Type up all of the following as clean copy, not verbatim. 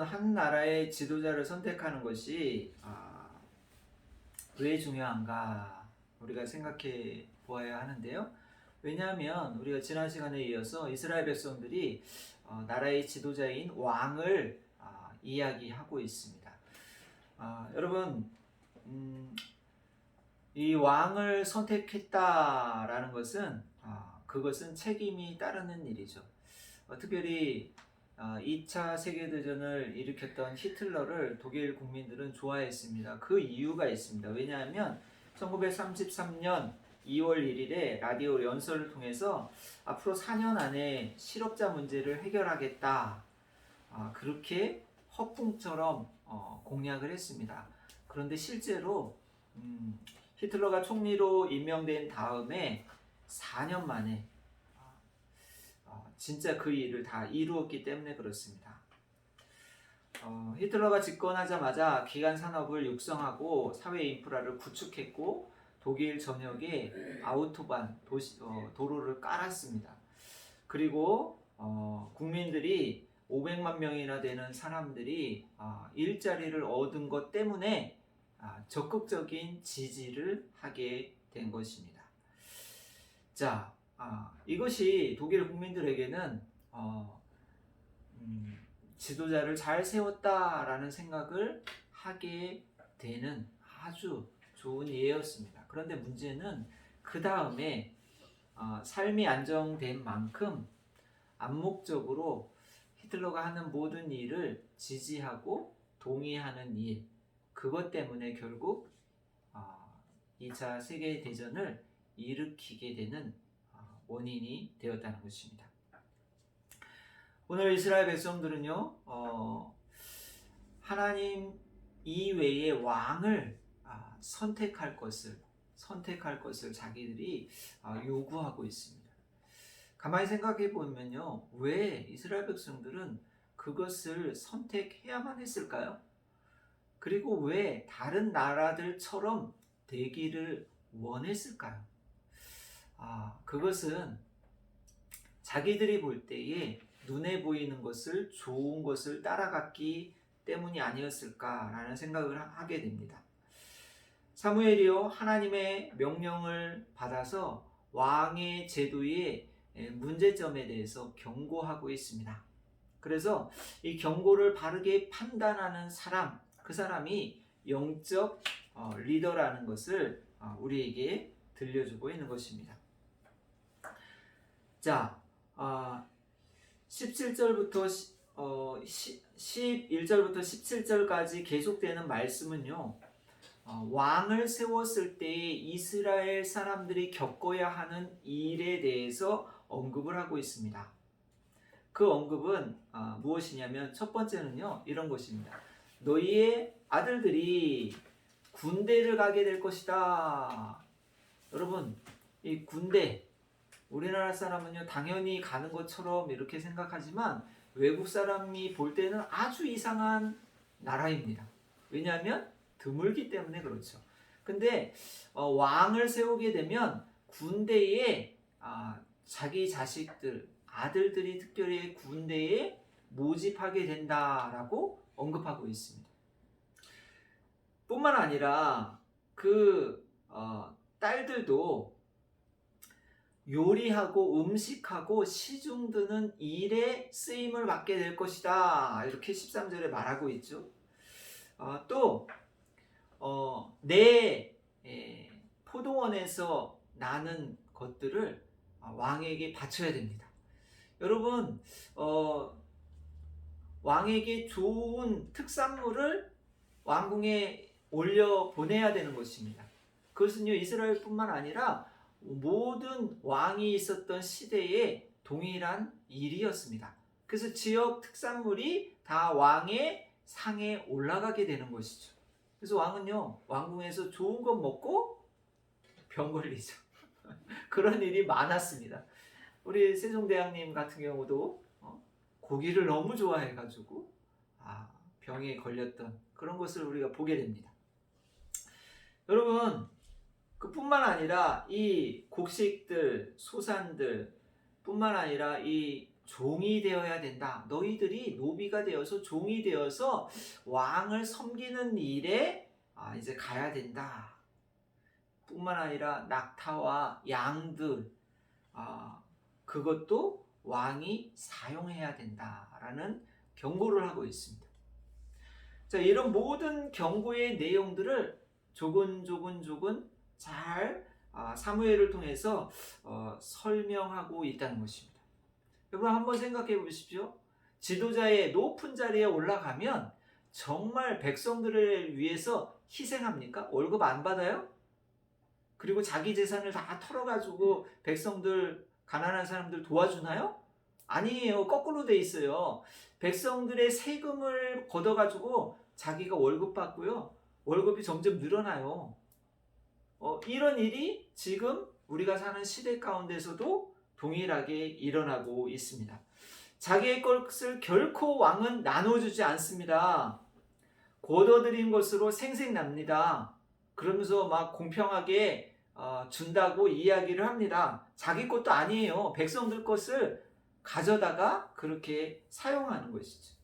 여러분, 한 나라의 지도자를 선택하는 것이 왜 중요한가 우리가 생각해 보아야 하는데요. 왜냐하면 우리가 지난 시간에 이어서 이스라엘 백성들이 나라의 지도자인 왕을 이야기하고 있습니다. 여러분, 이 왕을 선택했다라는 것은 그것은 책임이 따르는 일이죠. 특별히 2차 세계대전을 일으켰던 히틀러를 독일 국민들은 좋아했습니다. 그 이유가 있습니다. 왜냐하면 1933년 2월 1일에 라디오 연설을 통해서 앞으로 4년 안에 실업자 문제를 해결하겠다, 그렇게 허풍처럼 공약을 했습니다. 그런데 실제로 히틀러가 총리로 임명된 다음에 4년 만에 진짜 그 일을 다 이루었기 때문에 그렇습니다. 히틀러가 집권하자마자 기간 산업을 육성하고 사회 인프라를 구축했고 독일 전역에 아우토반 도로를 깔았습니다. 그리고 국민들이 500만 명이나 되는 사람들이 일자리를 얻은 것 때문에 적극적인 지지를 하게 된 것입니다. 자, 이것이 독일 국민들에게는 지도자를 잘 세웠다라는 생각을 하게 되는 아주 좋은 예였습니다. 그런데 문제는 그 다음에 삶이 안정된 만큼 암묵적으로 히틀러가 하는 모든 일을 지지하고 동의하는 일, 그것 때문에 결국 2차 세계대전을 일으키게 되는 원인이 되었다는 것입니다. 오늘 이스라엘 백성들은요, 하나님 이외의 왕을 선택할 것을 자기들이 요구하고 있습니다. 가만히 생각해 보면요, 왜 이스라엘 백성들은 그것을 선택해야만 했을까요? 그리고 왜 다른 나라들처럼 되기를 원했을까요? 그것은 자기들이 볼 때에 눈에 보이는 것을, 좋은 것을 따라갔기 때문이 아니었을까라는 생각을 하게 됩니다. 사무엘이요, 하나님의 명령을 받아서 왕의 제도의 문제점에 대해서 경고하고 있습니다. 그래서 이 경고를 바르게 판단하는 사람, 그 사람이 영적 리더라는 것을 우리에게 들려주고 있는 것입니다. 자, 11절부터 17절까지 계속되는 말씀은요, 왕을 세웠을 때에 이스라엘 사람들이 겪어야 하는 일에 대해서 언급을 하고 있습니다. 그 언급은 무엇이냐면, 첫 번째는요, 이런 것입니다. 너희의 아들들이 군대를 가게 될 것이다. 여러분, 이 군대, 우리나라 사람은요, 당연히 가는 것처럼 이렇게 생각하지만 외국 사람이 볼 때는 아주 이상한 나라입니다. 왜냐하면 드물기 때문에 그렇죠. 근데 왕을 세우게 되면 군대에 자기 자식들, 아들들이 특별히 군대에 모집하게 된다라고 언급하고 있습니다. 뿐만 아니라 그 딸들도 요리하고 음식하고 시중 드는 일에 쓰임을 받게 될 것이다, 이렇게 13절에 말하고 있죠. 또 내 포도원에서 나는 것들을 왕에게 바쳐야 됩니다. 여러분, 왕에게 좋은 특산물을 왕궁에 올려 보내야 되는 것입니다. 그것은요, 이스라엘뿐만 아니라 모든 왕이 있었던 시대에 동일한 일이었습니다. 그래서 지역 특산물이 다 왕의 상에 올라가게 되는 것이죠. 그래서 왕은요, 왕궁에서 좋은 것 먹고 병 걸리죠. 그런 일이 많았습니다. 우리 세종대왕님 같은 경우도 고기를 너무 좋아해가지고 병에 걸렸던 그런 것을 우리가 보게 됩니다. 여러분, 그뿐만 아니라 이 곡식들, 소산들 뿐만 아니라 이 종이 되어야 된다. 너희들이 노비가 되어서 종이 되어서 왕을 섬기는 일에 이제 가야 된다. 뿐만 아니라 낙타와 양들 그것도 왕이 사용해야 된다라는 경고를 하고 있습니다. 자, 이런 모든 경고의 내용들을 조근 잘 사무엘을 통해서 설명하고 있다는 것입니다. 여러분 한번 생각해 보십시오. 지도자의 높은 자리에 올라가면 정말 백성들을 위해서 희생합니까? 월급 안 받아요? 그리고 자기 재산을 다 털어가지고 백성들, 가난한 사람들 도와주나요? 아니에요. 거꾸로 돼 있어요. 백성들의 세금을 걷어가지고 자기가 월급 받고요. 월급이 점점 늘어나요. 이런 일이 지금 우리가 사는 시대 가운데서도 동일하게 일어나고 있습니다. 자기의 것을 결코 왕은 나눠주지 않습니다. 거둬들인 것으로 생색납니다. 그러면서 막 공평하게 준다고 이야기를 합니다. 자기 것도 아니에요. 백성들 것을 가져다가 그렇게 사용하는 것이죠.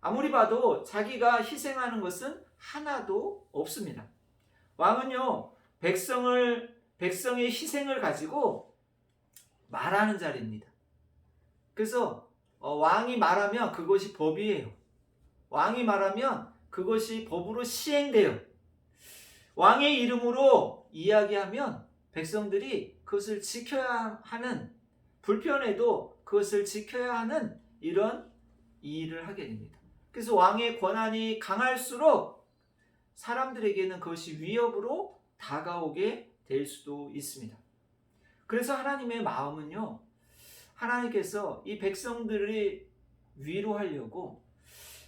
아무리 봐도 자기가 희생하는 것은 하나도 없습니다. 왕은요, 백성의 희생을 가지고 말하는 자리입니다. 그래서 왕이 말하면 그것이 법이에요. 왕이 말하면 그것이 법으로 시행돼요. 왕의 이름으로 이야기하면 백성들이 그것을 지켜야 하는, 불편해도 그것을 지켜야 하는 이런 일을 하게 됩니다. 그래서 왕의 권한이 강할수록 사람들에게는 그것이 위협으로 다가오게 될 수도 있습니다. 그래서 하나님의 마음은요, 하나님께서 이 백성들을 위로하려고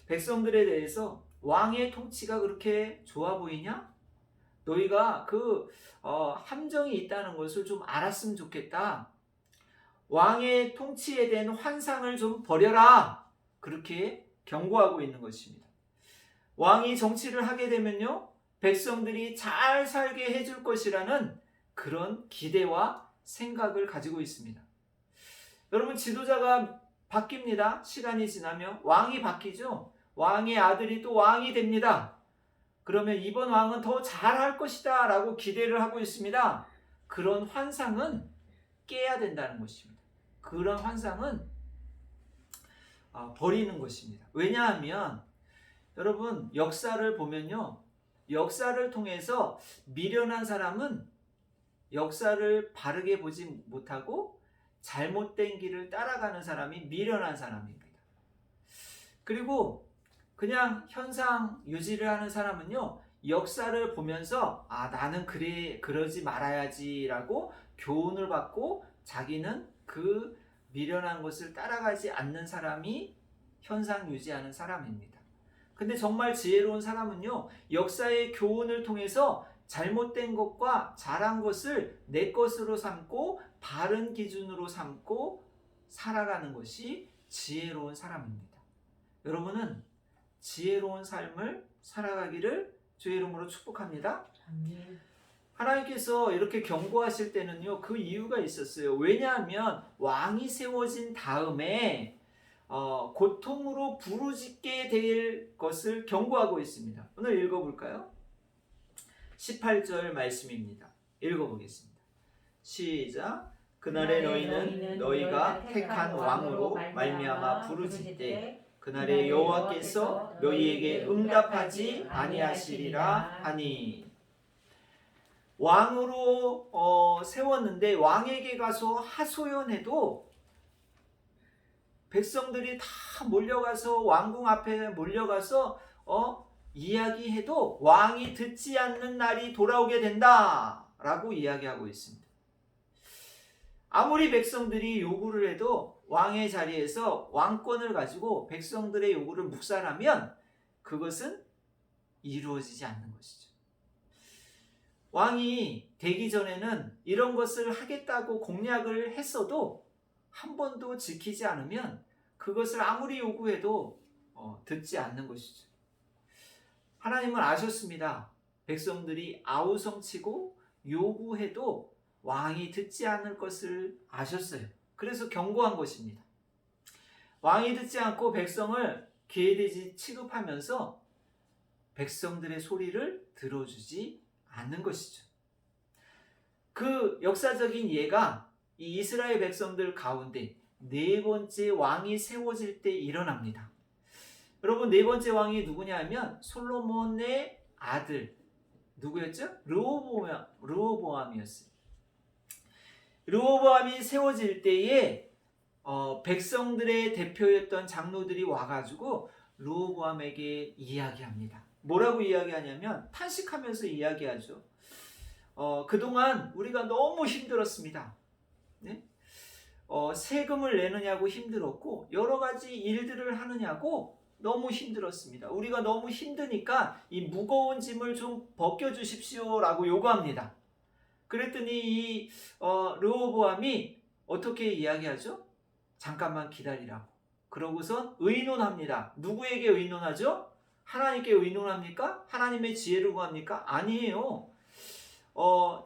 백성들에 대해서 왕의 통치가 그렇게 좋아 보이냐? 너희가 함정이 있다는 것을 좀 알았으면 좋겠다. 왕의 통치에 대한 환상을 좀 버려라. 그렇게 경고하고 있는 것입니다. 왕이 정치를 하게 되면요, 백성들이 잘 살게 해줄 것이라는 그런 기대와 생각을 가지고 있습니다. 여러분, 지도자가 바뀝니다. 시간이 지나면 왕이 바뀌죠. 왕의 아들이 또 왕이 됩니다. 그러면 이번 왕은 더 잘할 것이다 라고 기대를 하고 있습니다. 그런 환상은 깨야 된다는 것입니다. 그런 환상은 버리는 것입니다. 왜냐하면 여러분, 역사를 보면요, 역사를 통해서 미련한 사람은 역사를 바르게 보지 못하고 잘못된 길을 따라가는 사람이 미련한 사람입니다. 그리고 그냥 현상 유지를 하는 사람은요, 역사를 보면서 나는 그러지 말아야지 라고 교훈을 받고 자기는 그 미련한 것을 따라가지 않는 사람이 현상 유지하는 사람입니다. 근데 정말 지혜로운 사람은요, 역사의 교훈을 통해서 잘못된 것과 잘한 것을 내 것으로 삼고 바른 기준으로 삼고 살아가는 것이 지혜로운 사람입니다. 여러분은 지혜로운 삶을 살아가기를 주의 이름으로 축복합니다. 아멘. 하나님께서 이렇게 경고하실 때는요, 그 이유가 있었어요. 왜냐하면 왕이 세워진 다음에 고통으로 부르짖게 될 것을 경고하고 있습니다. 오늘 읽어볼까요? 18절 말씀입니다. 읽어보겠습니다. 시작. 그날에 너희는 너희가 택한 왕으로 말미암아 부르짖되 그날에 여호와께서 너희에게 응답하지 아니하시리라 하니. 왕으로 세웠는데 왕에게 가서 하소연해도 백성들이 다 몰려가서 왕궁 앞에 몰려가서 이야기해도 왕이 듣지 않는 날이 돌아오게 된다라고 이야기하고 있습니다. 아무리 백성들이 요구를 해도 왕의 자리에서 왕권을 가지고 백성들의 요구를 묵살하면 그것은 이루어지지 않는 것이죠. 왕이 되기 전에는 이런 것을 하겠다고 공약을 했어도 한 번도 지키지 않으면 그것을 아무리 요구해도 듣지 않는 것이죠. 하나님은 아셨습니다. 백성들이 아우성치고 요구해도 왕이 듣지 않을 것을 아셨어요. 그래서 경고한 것입니다. 왕이 듣지 않고 백성을 개돼지 취급하면서 백성들의 소리를 들어주지 않는 것이죠. 그 역사적인 예가 이 이스라엘 백성들 가운데 네 번째 왕이 세워질 때 일어납니다. 여러분, 네 번째 왕이 누구냐 하면 솔로몬의 아들 누구였죠? 르호보암이었어요. 르호보암이 세워질 때에 백성들의 대표였던 장로들이 와가지고 르호보암에게 이야기합니다. 뭐라고 이야기하냐면 탄식하면서 이야기하죠. 그동안 우리가 너무 힘들었습니다. 네? 세금을 내느냐고 힘들었고 여러 가지 일들을 하느냐고 너무 힘들었습니다. 우리가 너무 힘드니까 이 무거운 짐을 좀 벗겨주십시오 라고 요구합니다. 그랬더니 이 르호보암이 어떻게 이야기하죠? 잠깐만 기다리라고. 그러고선 의논합니다. 누구에게 의논하죠? 하나님께 의논합니까? 하나님의 지혜를 구합니까? 아니에요.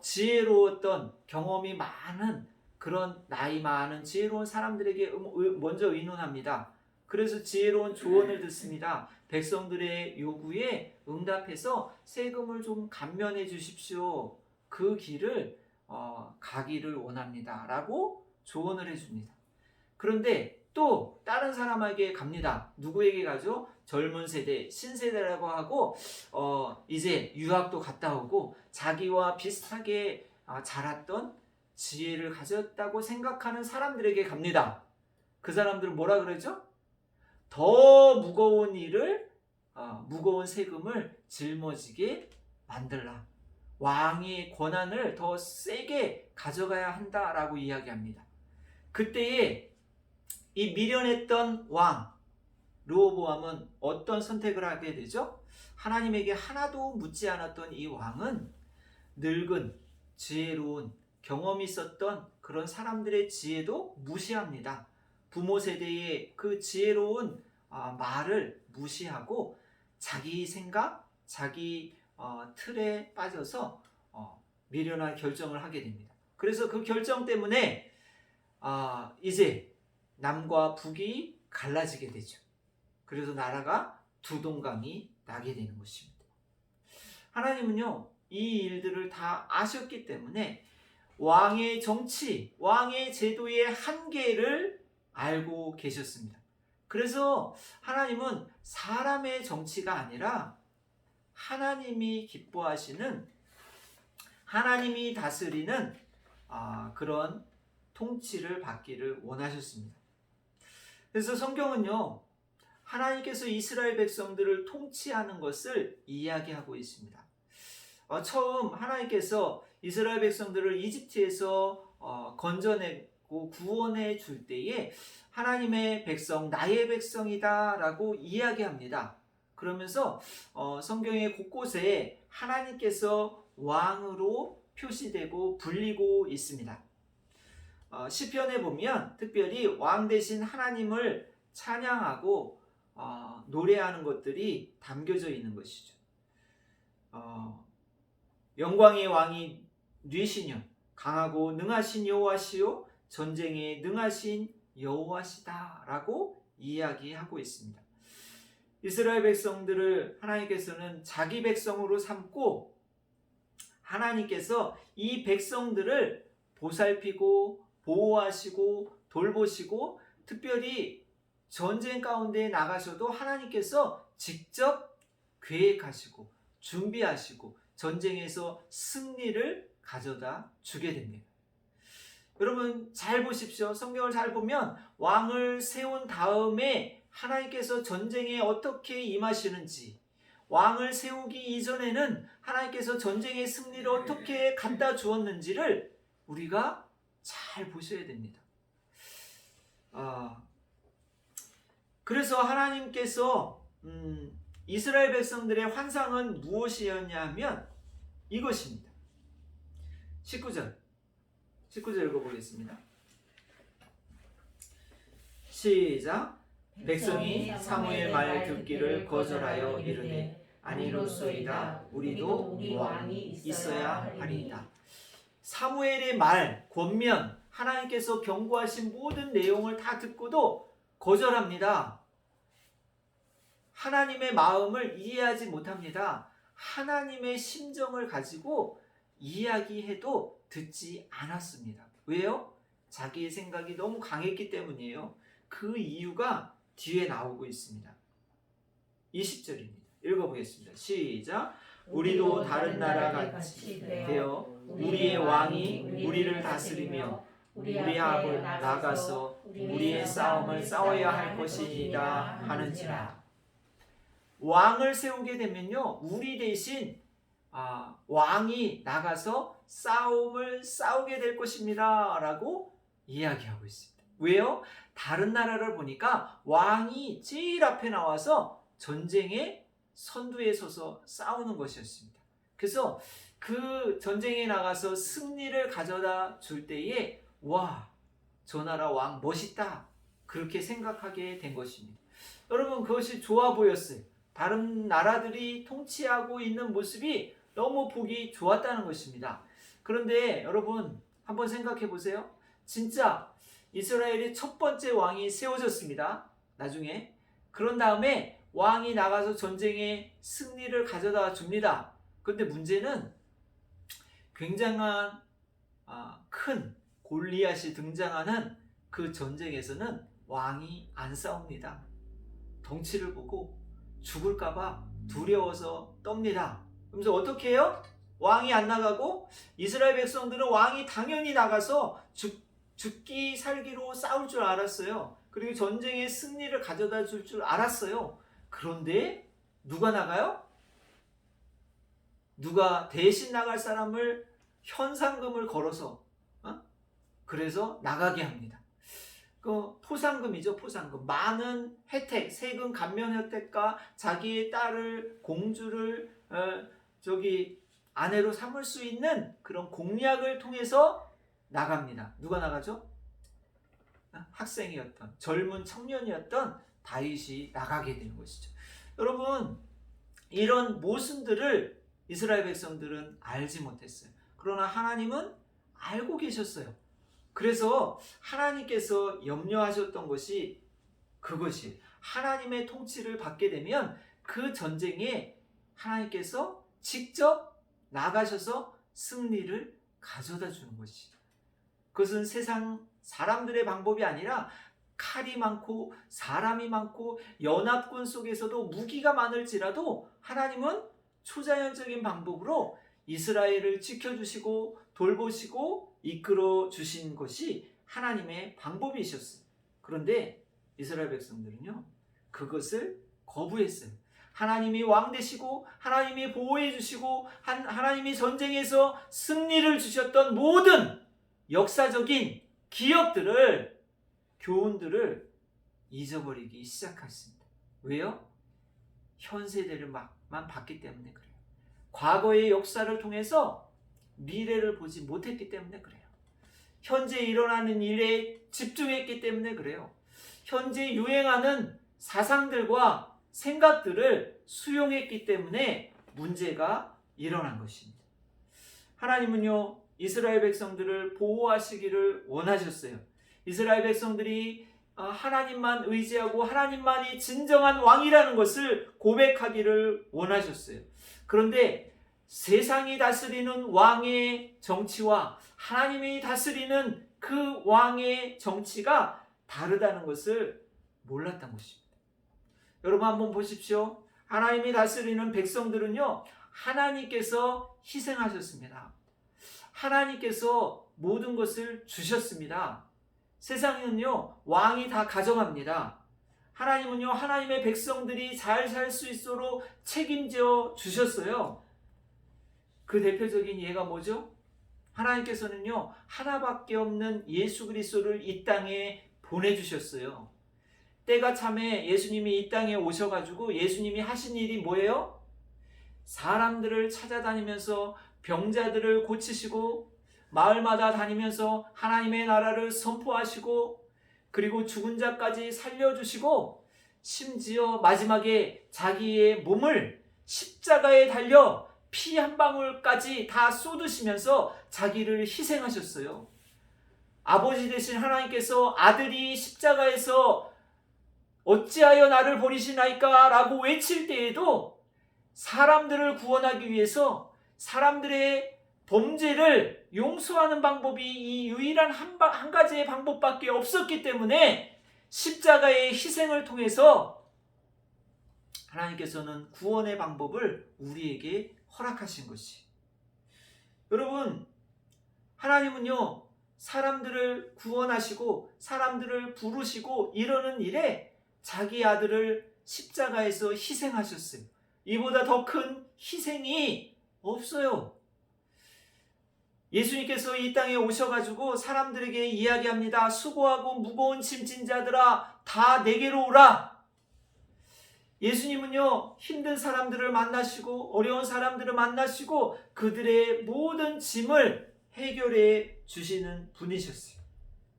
지혜로웠던 경험이 많은 그런 나이 많은 지혜로운 사람들에게 먼저 의논합니다. 그래서 지혜로운 조언을 듣습니다. 백성들의 요구에 응답해서 세금을 좀 감면해 주십시오. 그 길을 가기를 원합니다. 라고 조언을 해줍니다. 그런데 또 다른 사람에게 갑니다. 누구에게 가죠? 젊은 세대, 신세대라고 하고 이제 유학도 갔다 오고 자기와 비슷하게 자랐던 지혜를 가졌다고 생각하는 사람들에게 갑니다. 그 사람들은 뭐라 그러죠? 더 무거운 일을 무거운 세금을 짊어지게 만들라. 왕의 권한을 더 세게 가져가야 한다라고 이야기합니다. 그때에 이 미련했던 왕 르호보암은 어떤 선택을 하게 되죠? 하나님에게 하나도 묻지 않았던 이 왕은 늙은 지혜로운 경험이 있었던 그런 사람들의 지혜도 무시합니다. 부모 세대의 그 지혜로운 말을 무시하고 자기 생각, 자기 틀에 빠져서 미련한 결정을 하게 됩니다. 그래서 그 결정 때문에 이제 남과 북이 갈라지게 되죠. 그래서 나라가 두 동강이 나게 되는 것입니다. 하나님은요, 이 일들을 다 아셨기 때문에 왕의 정치, 왕의 제도의 한계를 알고 계셨습니다. 그래서 하나님은 사람의 정치가 아니라 하나님이 기뻐하시는, 하나님이 다스리는 그런 통치를 받기를 원하셨습니다. 그래서 성경은요, 하나님께서 이스라엘 백성들을 통치하는 것을 이야기하고 있습니다. 처음 하나님께서 이스라엘 백성들을 이집트에서 건져내고 구원해 줄 때에 하나님의 백성, 나의 백성이다 라고 이야기합니다. 그러면서 성경의 곳곳에 하나님께서 왕으로 표시되고 불리고 있습니다. 시편에 보면 특별히 왕 대신 하나님을 찬양하고 노래하는 것들이 담겨져 있는 것이죠. 영광의 왕이 뉘시뇨, 강하고 능하신 여호와시요, 전쟁에 능하신 여호와시다 라고 이야기하고 있습니다. 이스라엘 백성들을 하나님께서는 자기 백성으로 삼고 하나님께서 이 백성들을 보살피고 보호하시고 돌보시고 특별히 전쟁 가운데 나가셔도 하나님께서 직접 계획하시고 준비하시고 전쟁에서 승리를 가져다 주게 됩니다. 여러분 잘 보십시오. 성경을 잘 보면 왕을 세운 다음에 하나님께서 전쟁에 어떻게 임하시는지, 왕을 세우기 이전에는 하나님께서 전쟁의 승리를 어떻게 갖다 주었는지를 우리가 잘 보셔야 됩니다. 그래서 하나님께서 이스라엘 백성들의 환상은 무엇이었냐 하면 이것입니다. 19절 읽어보겠습니다. 시작. 백성이 사무엘 말 듣기를 거절하여 이르되 아니로소이다. 우리도 우리 왕이 있어야 하리이다. 사무엘의 말, 권면, 하나님께서 경고하신 모든 내용을 다 듣고도 거절합니다. 하나님의 마음을 이해하지 못합니다. 하나님의 심정을 가지고 이야기해도 듣지 않았습니다. 왜요? 자기의 생각이 너무 강했기 때문이에요. 그 이유가 뒤에 나오고 있습니다. 20절입니다. 읽어보겠습니다. 시작. 우리도 다른 나라 같이 되어 우리의 왕이 우리를 다스리며 우리 앞을 나가서 우리의 싸움을 싸워야 할 것이니라 하는지라. 왕을 세우게 되면요, 우리 대신 왕이 나가서 싸움을 싸우게 될 것입니다 라고 이야기하고 있습니다. 왜요? 다른 나라를 보니까 왕이 제일 앞에 나와서 전쟁의 선두에 서서 싸우는 것이었습니다. 그래서 그 전쟁에 나가서 승리를 가져다 줄 때에 와, 저 나라 왕 멋있다, 그렇게 생각하게 된 것입니다. 여러분, 그것이 좋아 보였어요. 다른 나라들이 통치하고 있는 모습이 너무 보기 좋았다는 것입니다. 그런데 여러분, 한번 생각해 보세요. 진짜 이스라엘의 첫 번째 왕이 세워졌습니다. 나중에. 그런 다음에 왕이 나가서 전쟁에 승리를 가져다 줍니다. 그런데 문제는 굉장한 큰 골리앗이 등장하는 그 전쟁에서는 왕이 안 싸웁니다. 덩치를 보고 죽을까봐 두려워서 떱니다. 그래서 어떻게 해요? 왕이 안 나가고 이스라엘 백성들은 왕이 당연히 나가서 죽기 살기로 싸울 줄 알았어요. 그리고 전쟁의 승리를 가져다 줄 줄 알았어요. 그런데 누가 나가요? 누가 대신 나갈 사람을 현상금을 걸어서 그래서 나가게 합니다. 그 포상금이죠, 포상금. 많은 혜택, 세금 감면 혜택과 자기의 딸을, 공주를 아내로 삼을 수 있는 그런 공약을 통해서 나갑니다. 누가 나가죠? 학생이었던, 젊은 청년이었던 다윗이 나가게 되는 것이죠. 여러분, 이런 모순들을 이스라엘 백성들은 알지 못했어요. 그러나 하나님은 알고 계셨어요. 그래서 하나님께서 염려하셨던 것이 그것이, 하나님의 통치를 받게 되면 그 전쟁에 하나님께서 직접 나가셔서 승리를 가져다 주는 것이, 그것은 세상 사람들의 방법이 아니라 칼이 많고 사람이 많고 연합군 속에서도 무기가 많을지라도 하나님은 초자연적인 방법으로 이스라엘을 지켜주시고 돌보시고 이끌어 주신 것이 하나님의 방법이셨어요. 그런데 이스라엘 백성들은요, 그것을 거부했어요. 하나님이 왕 되시고 하나님이 보호해 주시고 하나님이 전쟁에서 승리를 주셨던 모든 역사적인 기억들을, 교훈들을 잊어버리기 시작했습니다. 왜요? 현 세대를만 봤기 때문에 그래요. 과거의 역사를 통해서 미래를 보지 못했기 때문에 그래요. 현재 일어나는 일에 집중했기 때문에 그래요. 현재 유행하는 사상들과 생각들을 수용했기 때문에 문제가 일어난 것입니다. 하나님은요, 이스라엘 백성들을 보호하시기를 원하셨어요. 이스라엘 백성들이 하나님만 의지하고 하나님만이 진정한 왕이라는 것을 고백하기를 원하셨어요. 그런데 세상이 다스리는 왕의 정치와 하나님이 다스리는 그 왕의 정치가 다르다는 것을 몰랐던 것입니다. 여러분, 한번 보십시오. 하나님이 다스리는 백성들은요, 하나님께서 희생하셨습니다. 하나님께서 모든 것을 주셨습니다. 세상은요, 왕이 다 가져갑니다. 하나님은요, 하나님의 백성들이 잘 살 수 있도록 책임져 주셨어요. 그 대표적인 예가 뭐죠? 하나님께서는요, 하나밖에 없는 예수 그리스도를 이 땅에 보내주셨어요. 때가 참에 예수님이 이 땅에 오셔가지고 예수님이 하신 일이 뭐예요? 사람들을 찾아다니면서 병자들을 고치시고 마을마다 다니면서 하나님의 나라를 선포하시고 그리고 죽은 자까지 살려주시고 심지어 마지막에 자기의 몸을 십자가에 달려 피 한 방울까지 다 쏟으시면서 자기를 희생하셨어요. 아버지 되신 하나님께서 아들이 십자가에서 어찌하여 나를 버리시나이까 라고 외칠 때에도 사람들을 구원하기 위해서 사람들의 범죄를 용서하는 방법이 이 유일한 한 가지의 방법밖에 없었기 때문에 십자가의 희생을 통해서 하나님께서는 구원의 방법을 우리에게 허락하신 것이. 여러분, 하나님은요, 사람들을 구원하시고 사람들을 부르시고 이러는 일에 자기 아들을 십자가에서 희생하셨어요. 이보다 더 큰 희생이 없어요. 예수님께서 이 땅에 오셔가지고 사람들에게 이야기합니다. 수고하고 무거운 짐진 자들아, 다 내게로 오라. 예수님은요, 힘든 사람들을 만나시고 어려운 사람들을 만나시고 그들의 모든 짐을 해결해 주시는 분이셨어요.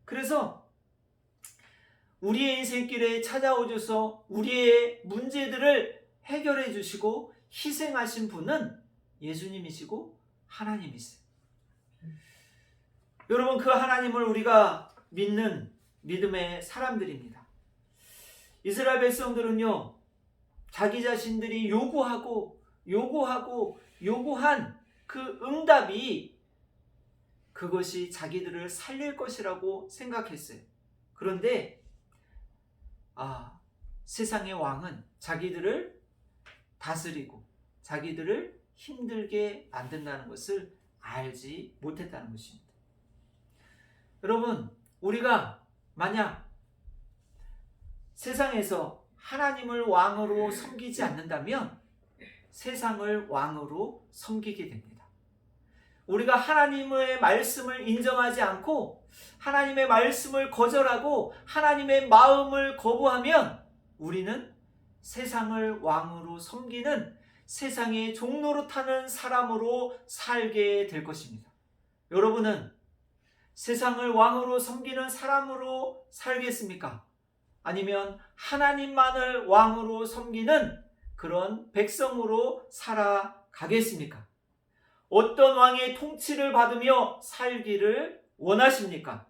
그래서 우리의 인생길에 찾아오셔서 우리의 문제들을 해결해 주시고 희생하신 분은 예수님이시고 하나님이세요. 여러분, 그 하나님을 우리가 믿는 믿음의 사람들입니다. 이스라엘 백성들은요, 자기 자신들이 요구한 그 응답이 그것이 자기들을 살릴 것이라고 생각했어요. 그런데 세상의 왕은 자기들을 다스리고 자기들을 힘들게 만든다는 것을 알지 못했다는 것입니다. 여러분, 우리가 만약 세상에서 하나님을 왕으로 섬기지 않는다면 세상을 왕으로 섬기게 됩니다. 우리가 하나님의 말씀을 인정하지 않고 하나님의 말씀을 거절하고 하나님의 마음을 거부하면 우리는 세상을 왕으로 섬기는 세상의 종로로 타는 사람으로 살게 될 것입니다. 여러분은 세상을 왕으로 섬기는 사람으로 살겠습니까? 아니면 하나님만을 왕으로 섬기는 그런 백성으로 살아가겠습니까? 어떤 왕의 통치를 받으며 살기를 원하십니까?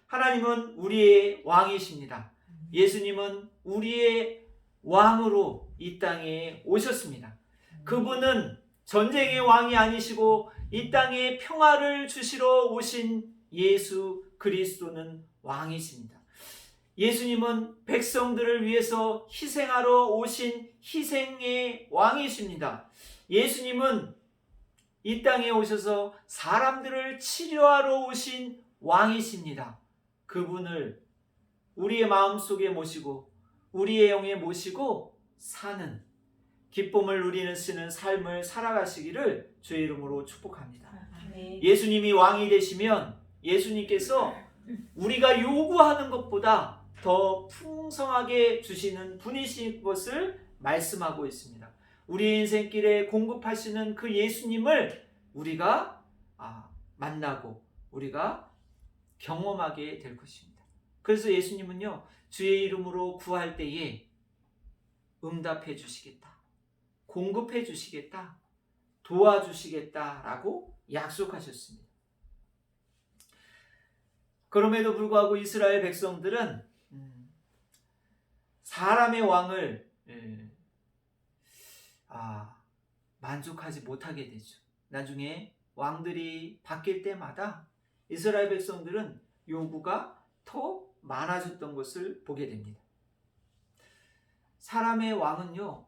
하나님은 우리의 왕이십니다. 예수님은 우리의 왕으로 이 땅에 오셨습니다. 그분은 전쟁의 왕이 아니시고 이 땅에 평화를 주시러 오신 예수 그리스도는 왕이십니다. 예수님은 백성들을 위해서 희생하러 오신 희생의 왕이십니다. 예수님은 이 땅에 오셔서 사람들을 치료하러 오신 왕이십니다. 그분을 우리의 마음속에 모시고 우리의 영에 모시고 사는 기쁨을 누리는 삶을 살아가시기를 주의 이름으로 축복합니다. 예수님이 왕이 되시면 예수님께서 우리가 요구하는 것보다 더 풍성하게 주시는 분이신 것을 말씀하고 있습니다. 우리 인생길에 공급하시는 그 예수님을 우리가 만나고 우리가 경험하게 될 것입니다. 그래서 예수님은요, 주의 이름으로 구할 때에 응답해 주시겠다, 공급해 주시겠다, 도와주시겠다라고 약속하셨습니다. 그럼에도 불구하고 이스라엘 백성들은 사람의 왕을 만족하지 못하게 되죠. 나중에 왕들이 바뀔 때마다 이스라엘 백성들은 요구가 더 많아졌던 것을 보게 됩니다. 사람의 왕은요,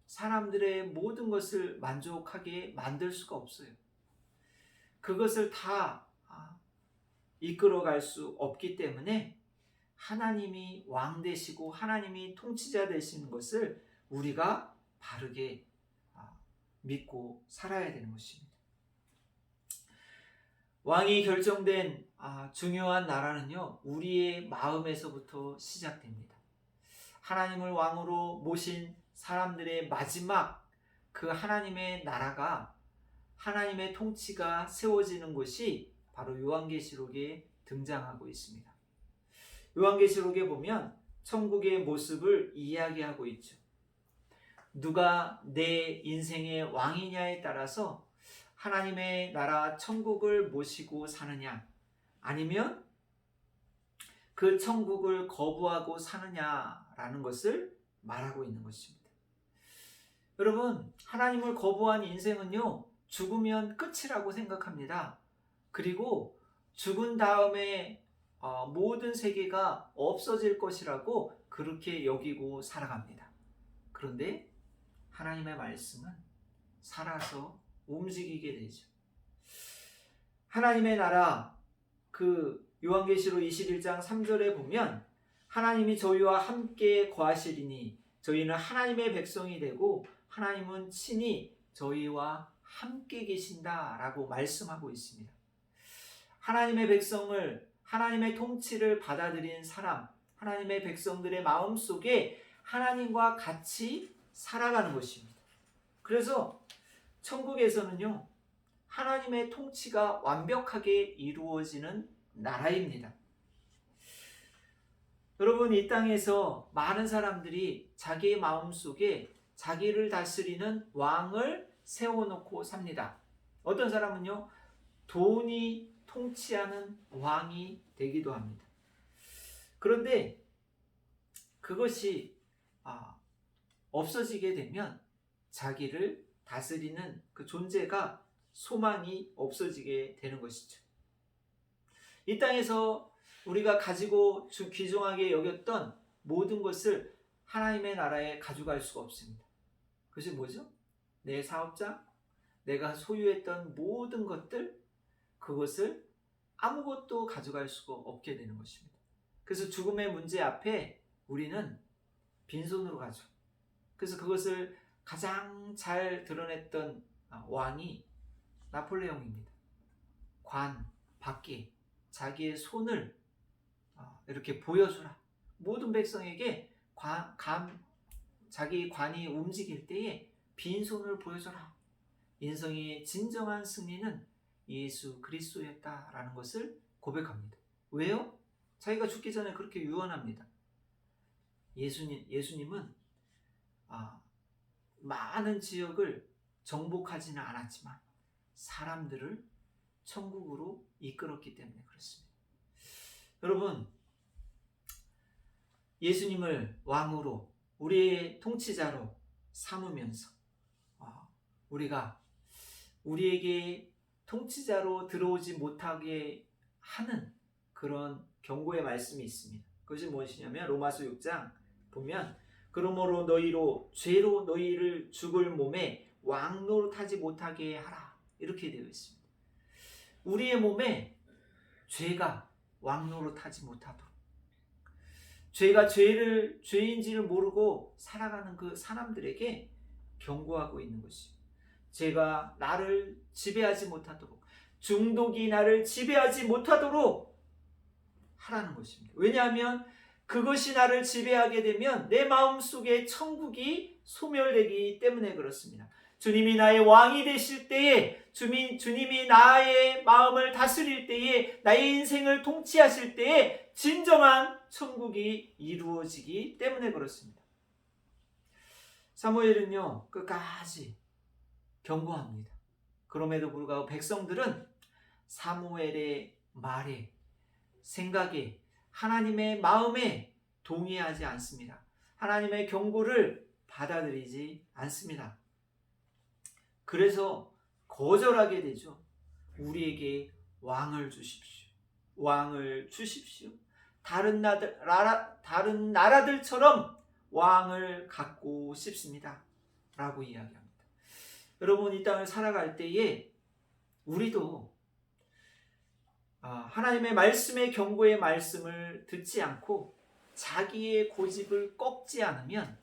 사람들의 모든 것을 만족하게 만들 수가 없어요. 그것을 다 이끌어갈 수 없기 때문에 하나님이 왕 되시고 하나님이 통치자 되시는 것을 우리가 바르게 믿고 살아야 되는 것입니다. 왕이 결정된 중요한 나라는요, 우리의 마음에서부터 시작됩니다. 하나님을 왕으로 모신 사람들의 마지막 그 하나님의 나라가, 하나님의 통치가 세워지는 것이 바로 요한계시록에 등장하고 있습니다. 요한계시록에 보면 천국의 모습을 이야기하고 있죠. 누가 내 인생의 왕이냐에 따라서 하나님의 나라 천국을 모시고 사느냐, 아니면 그 천국을 거부하고 사느냐라는 것을 말하고 있는 것입니다. 여러분, 하나님을 거부한 인생은요, 죽으면 끝이라고 생각합니다. 그리고 죽은 다음에 모든 세계가 없어질 것이라고 그렇게 여기고 살아갑니다. 그런데 하나님의 말씀은 살아서 움직이게 되죠. 하나님의 나라, 요한계시록 21장 3절에 보면 하나님이 저희와 함께 거하시리니 저희는 하나님의 백성이 되고 하나님은 친히 저희와 함께 계신다라고 말씀하고 있습니다. 하나님의 백성을, 하나님의 통치를 받아들인 사람, 하나님의 백성들의 마음속에 하나님과 같이 살아가는 것입니다. 그래서 천국에서는요, 하나님의 통치가 완벽하게 이루어지는 나라입니다. 여러분, 이 땅에서 많은 사람들이 자기의 마음속에 자기를 다스리는 왕을 세워놓고 삽니다. 어떤 사람은요, 돈이 통치하는 왕이 되기도 합니다. 그런데 그것이 없어지게 되면 자기를 다스리는 그 존재가, 소망이 없어지게 되는 것이죠. 이 땅에서 우리가 가지고 귀중하게 여겼던 모든 것을 하나님의 나라에 가져갈 수가 없습니다. 그것이 뭐죠? 내 사업장, 내가 소유했던 모든 것들, 그것을 아무것도 가져갈 수가 없게 되는 것입니다. 그래서 죽음의 문제 앞에 우리는 빈손으로 가죠. 그래서 그것을 가장 잘 드러냈던 왕이 나폴레옹입니다. 관 밖에 자기의 손을 이렇게 보여주라. 모든 백성에게 자기 관이 움직일 때에 빈손을 보여줘라. 인생의 진정한 승리는 예수 그리스도였다라는 것을 고백합니다. 왜요? 자기가 죽기 전에 그렇게 유언합니다. 예수님은 많은 지역을 정복하지는 않았지만 사람들을 천국으로 이끌었기 때문에 그렇습니다. 여러분, 예수님을 왕으로, 우리의 통치자로 삼으면서 우리가 우리에게 통치자로 들어오지 못하게 하는 그런 경고의 말씀이 있습니다. 그것이 무엇이냐면 로마서 6장 보면 그러므로 죄로 너희를 죽을 몸에 왕노릇하지 못하게 하라, 이렇게 되어 있습니다. 우리의 몸에 죄가 왕노릇하지 못하도록, 죄가 죄인지를 모르고 살아가는 그 사람들에게 경고하고 있는 것입니다. 죄가 나를 지배하지 못하도록, 중독이 나를 지배하지 못하도록 하라는 것입니다. 왜냐하면 그것이 나를 지배하게 되면 내 마음속에 천국이 소멸되기 때문에 그렇습니다. 주님이 나의 왕이 되실 때에, 주님이 나의 마음을 다스릴 때에, 나의 인생을 통치하실 때에 진정한 천국이 이루어지기 때문에 그렇습니다. 사무엘은요, 끝까지 경고합니다. 그럼에도 불구하고 백성들은 사무엘의 말에, 생각에, 하나님의 마음에 동의하지 않습니다. 하나님의 경고를 받아들이지 않습니다. 그래서 거절하게 되죠. 우리에게 왕을 주십시오. 왕을 주십시오. 다른 나라들처럼 왕을 갖고 싶습니다. 라고 이야기합니다. 여러분, 이 땅을 살아갈 때에 우리도 하나님의 말씀의 경고의 말씀을 듣지 않고 자기의 고집을 꺾지 않으면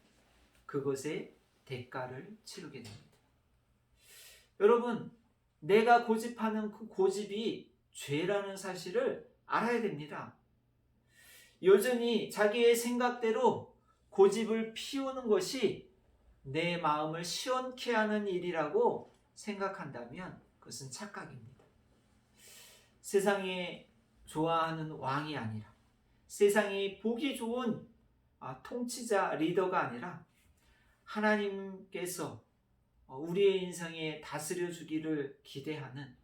그것의 대가를 치르게 됩니다. 여러분, 내가 고집하는 그 고집이 죄라는 사실을 알아야 됩니다. 여전히 자기의 생각대로 고집을 피우는 것이 내 마음을 시원케 하는 일이라고 생각한다면 그것은 착각입니다. 세상에 좋아하는 왕이 아니라, 세상이 보기 좋은 통치자, 리더가 아니라 하나님께서 우리의 인생에 다스려 주기를 기대하는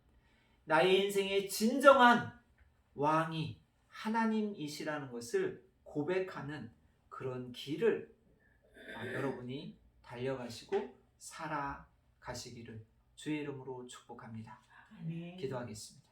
나의 인생의 진정한 왕이 하나님이시라는 것을 고백하는 그런 길을 여러분이 달려가시고 살아가시기를 주의 이름으로 축복합니다. 아멘. 기도하겠습니다.